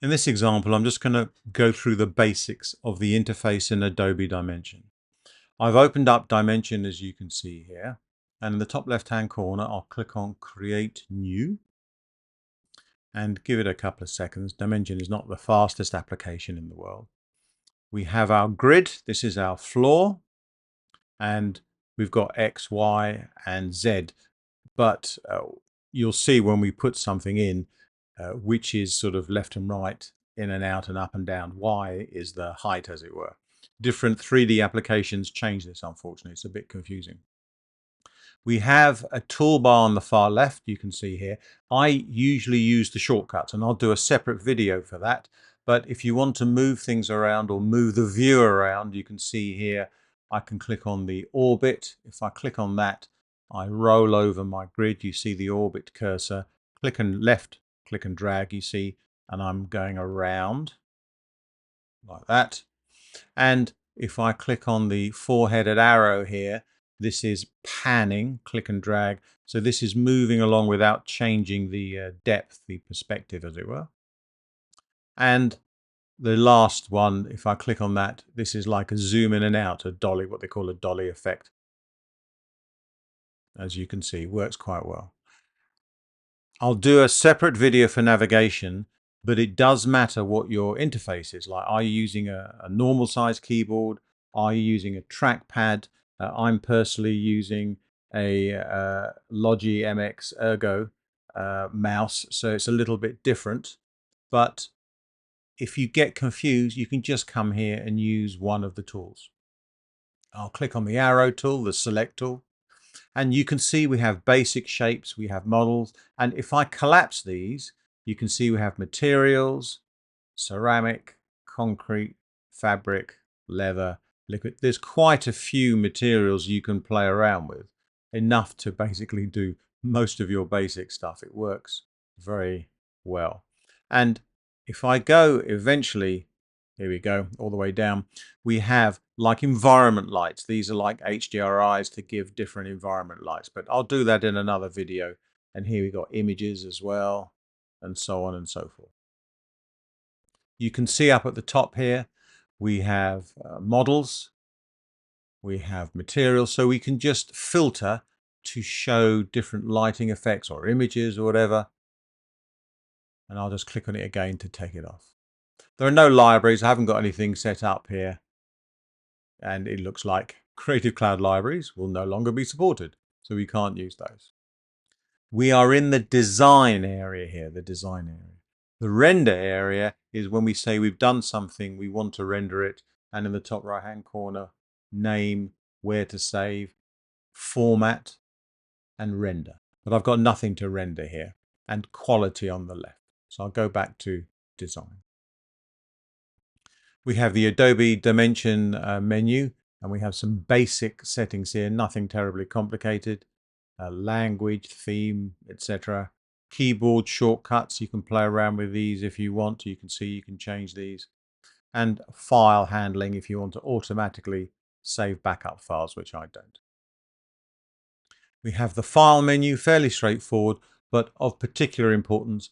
In this example, I'm just going to go through the basics of the interface in Adobe DImension. I've opened up DImension, as you can see here, and in the top left-hand corner, I'll click on Create New and give it a couple of seconds. DImension is not the fastest application in the world. We have our grid. This is our floor, and we've got X, Y, and Z. But you'll see when we put something in, which is sort of left and right, in and out and up and down. Y is the height, as it were. Different 3D applications change this, unfortunately. It's a bit confusing. We have a toolbar on the far left, you can see here. I usually use the shortcuts, and I'll do a separate video for that. But if you want to move things around or move the view around, you can see here, I can click on the orbit. If I click on that, I roll over my grid. You see the orbit cursor. Click and left, click and drag, you see, and I'm going around like that. And if I click on the four-headed arrow here, this is panning, click and drag. So this is moving along without changing the depth, the perspective, as it were. And the last one, if I click on that, this is like a zoom in and out, a dolly, what they call a dolly effect. As you can see, works quite well. I'll do a separate video for navigation, but it does matter what your interface is. Like, are you using a normal size keyboard? Are you using a trackpad? I'm personally using a Logi MX Ergo mouse, so it's a little bit different. But if you get confused, you can just come here and use one of the tools. I'll click on the arrow tool, the select tool, and you can see we have basic shapes, we have models, and if I collapse these, you can see we have materials, ceramic, concrete, fabric, leather, liquid. There's quite a few materials you can play around with, enough to basically do most of your basic stuff. It works very well. And if I go eventually, here we go, all the way down, we have like environment lights. These are like HDRIs to give different environment lights, but I'll do that in another video. And here we got images as well, and so on and so forth. You can see up at the top here, we have models, we have materials, so we can just filter to show different lighting effects or images or whatever. And I'll just click on it again to take it off. There are no libraries. I haven't got anything set up here. And it looks like Creative Cloud libraries will no longer be supported, so we can't use those. We are in the design area here, the design area. The render area is when we say we've done something, we want to render it, and in the top right hand corner, name, where to save, format, and render. But I've got nothing to render here, and quality on the left. So I'll go back to design. We have the Adobe DImension menu, and we have some basic settings here, nothing terribly complicated. Language, theme, etc. Keyboard shortcuts, you can play around with these if you want. You can see you can change these. And file handling if you want to automatically save backup files, which I don't. We have the file menu, fairly straightforward, but of particular importance.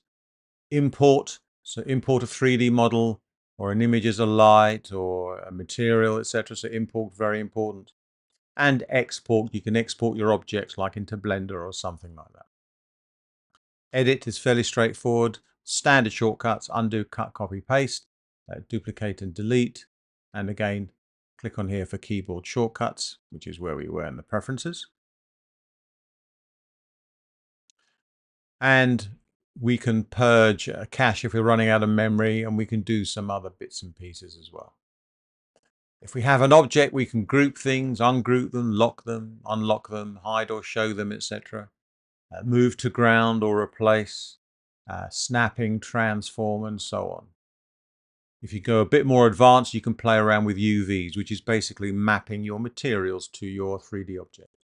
Import, so import a 3D model or an image as a light or a material, etc. So import, very important. And export, you can export your objects like into Blender or something like that. Edit is fairly straightforward. Standard shortcuts, undo, cut, copy, paste, duplicate and delete. And again, click on here for keyboard shortcuts, which is where we were in the preferences. And we can purge cache if we're running out of memory, and we can do some other bits and pieces as well. If we have an object, we can group things, ungroup them, lock them, unlock them, hide or show them, etc. Move to ground or replace, snapping, transform, and so on. If you go a bit more advanced, you can play around with UVs, which is basically mapping your materials to your 3D object.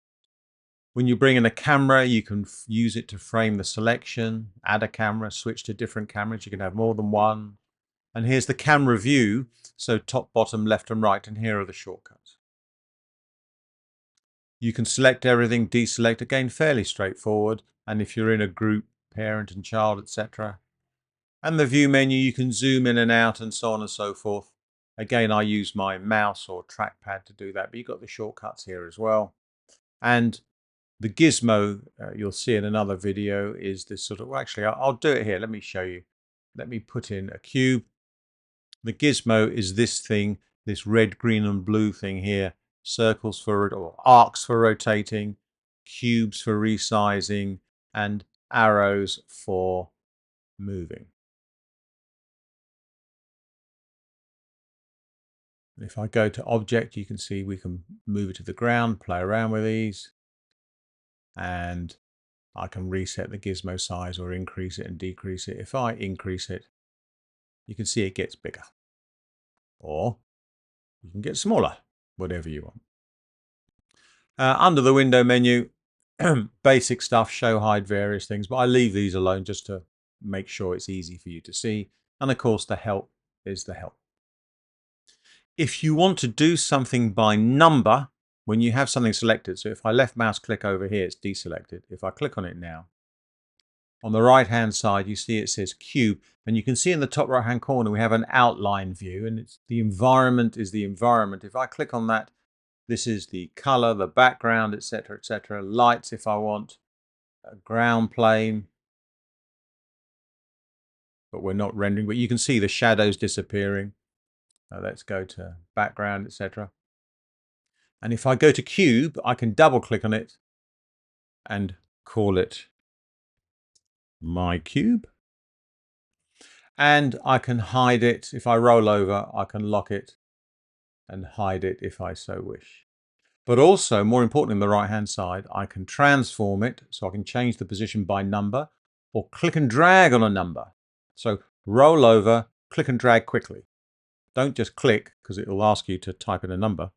When you bring in a camera, you can use it to frame the selection, add a camera, switch to different cameras. You can have more than one. And here's the camera view. So top, bottom, left and right. And here are the shortcuts. You can select everything, deselect, again, fairly straightforward. And if you're in a group, parent and child, etc., And the view menu, you can zoom in and out and so on and so forth. Again, I use my mouse or trackpad to do that, but you've got the shortcuts here as well. And the gizmo, you'll see in another video, is this sort of, well, actually, I'll do it here. Let me show you. Let me put in a cube. The gizmo is this thing, this red, green, and blue thing here. Circles for, or arcs for rotating, cubes for resizing, and arrows for moving. If I go to object, you can see we can move it to the ground, play around with these, and I can reset the gizmo size or increase it and decrease it. If I increase it, you can see it gets bigger, or you can get smaller, whatever you want. Under the window menu, basic stuff, show, hide various things, but I leave these alone just to make sure it's easy for you to see. And of course, the help is the help. If you want to do something by number, when you have something selected, so if I left mouse click over here, it's deselected. If I click on it now, on the right hand side, you see it says cube, and you can see in the top right hand corner we have an outline view, and it's the environment is the environment. If I click on that, this is the color, the background, etc., etc. Lights if I want, a ground plane, but we're not rendering, but you can see the shadows disappearing. Let's go to background, etc. And if I go to cube, I can double click on it and call it my cube. And I can hide it. If I roll over, I can lock it and hide it if I so wish. But also, more importantly, on the right hand side, I can transform it, so I can change the position by number or click and drag on a number. So roll over, click and drag quickly. Don't just click, because it will ask you to type in a number.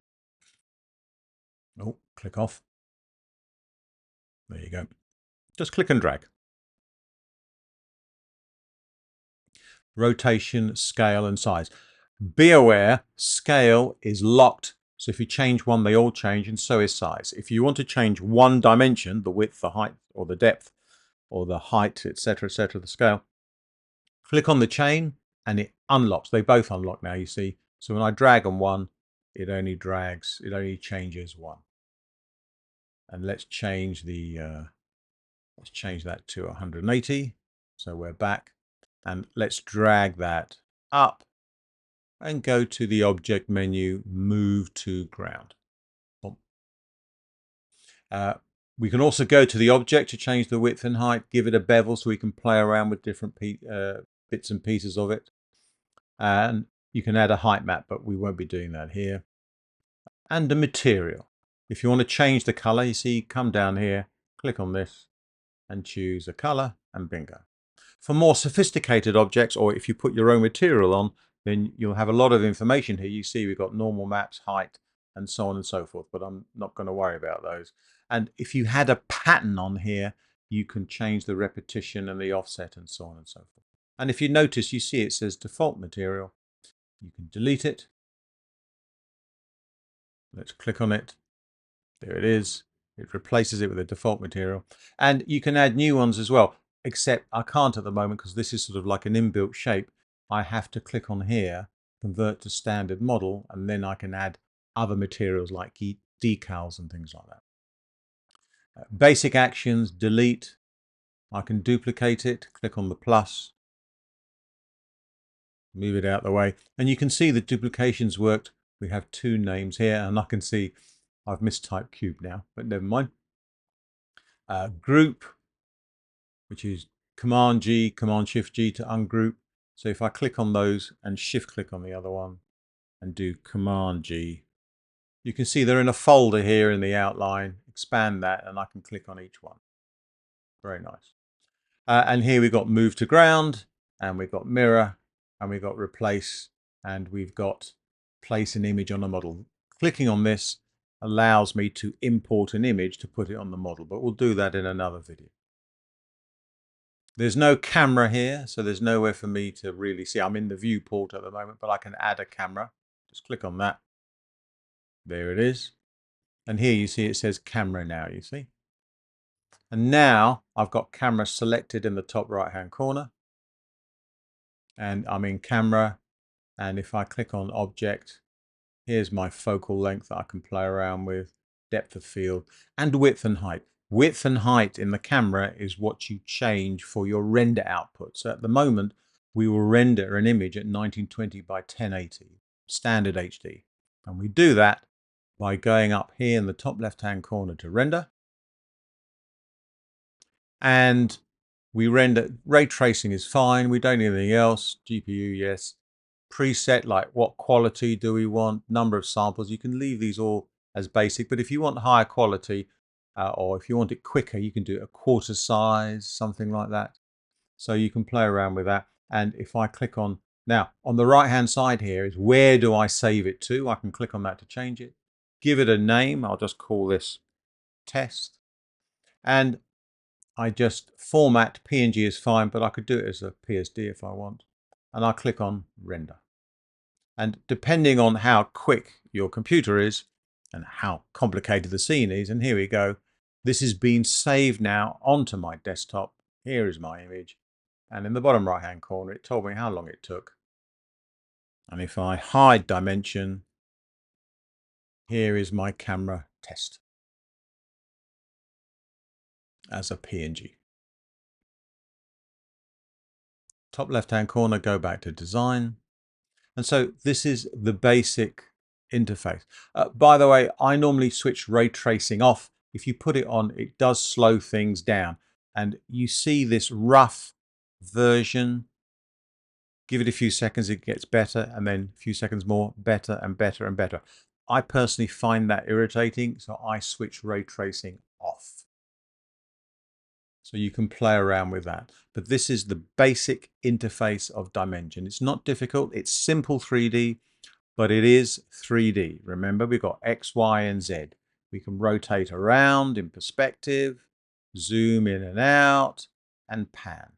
Oh, click off. There you go. Just click and drag. Rotation, scale, and size. Be aware, scale is locked. So if you change one, they all change, and so is size. If you want to change one dimension, the width, the height, or the depth, or the height, etc., the scale, click on the chain and it unlocks. They both unlock now, you see. So when I drag on one, it only changes one. And let's change that to 180. So we're back, and let's drag that up and go to the object menu, move to ground. We can also go to the object to change the width and height, give it a bevel so we can play around with different bits and pieces of it. And you can add a height map, but we won't be doing that here. And the material. If you want to change the color, you see, come down here, click on this and choose a color, and bingo. For more sophisticated objects, or if you put your own material on, then you'll have a lot of information here. You see we've got normal maps, height, and so on and so forth, but I'm not going to worry about those. And if you had a pattern on here, you can change the repetition and the offset and so on and so forth. And if you notice, you see it says default material. You can delete it. Let's click on it. There it is. It replaces it with a default material. And you can add new ones as well, except I can't at the moment because this is sort of like an inbuilt shape. I have to click on here, convert to standard model, and then I can add other materials like decals and things like that. Basic actions, delete. I can duplicate it, click on the plus, move it out the way. And you can see the duplications worked. We have two names here, and I can see I've mistyped cube now, but never mind. Group, which is Command G, Command Shift G to ungroup. So if I click on those and shift click on the other one and do Command G, you can see they're in a folder here in the outline. Expand that and I can click on each one. Very nice. And here we've got move to ground, and we've got mirror, and we've got replace, and we've got place an image on a model. Clicking on this allows me to import an image to put it on the model, but we'll do that in another video. There's no camera here, so there's nowhere for me to really see. I'm in the viewport at the moment, but I can add a camera. Just click on that. There it is. And here you see it says camera now, you see. And now I've got camera selected in the top right hand corner. and I'm in camera, and if I click on object, here's my focal length that I can play around with, depth of field, and width and height. Width and height in the camera is what you change for your render output. So at the moment, we will render an image at 1920 by 1080, standard HD. And we do that by going up here in the top left-hand corner to render. And we render, ray tracing is fine. We don't need anything else. GPU, yes. Preset, like what quality do we want, number of samples. You can leave these all as basic, but if you want higher quality or if you want it quicker, you can do it a quarter size, something like that. So you can play around with that. And if I click on, now on the right hand side here is where do I save it to? I can click on that to change it. Give it a name. I'll just call this test. And I just format PNG is fine, but I could do it as a PSD if I want. And I'll click on render. And depending on how quick your computer is and how complicated the scene is, and here we go, this is being saved now onto my desktop. Here is my image. And in the bottom right hand corner, it told me how long it took. And if I hide dimension, here is my camera test as a PNG. Top left hand corner, go back to design. And so this is the basic interface. By the way, I normally switch ray tracing off. If you put it on, it does slow things down. And you see this rough version. Give it a few seconds, it gets better, and then a few seconds more, better and better and better. I personally find that irritating, so I switch ray tracing off. So you can play around with that. But this is the basic interface of Dimension. It's not difficult. It's simple 3D, but it is 3D. Remember, we've got X, Y, and Z. We can rotate around in perspective, zoom in and out, and pan.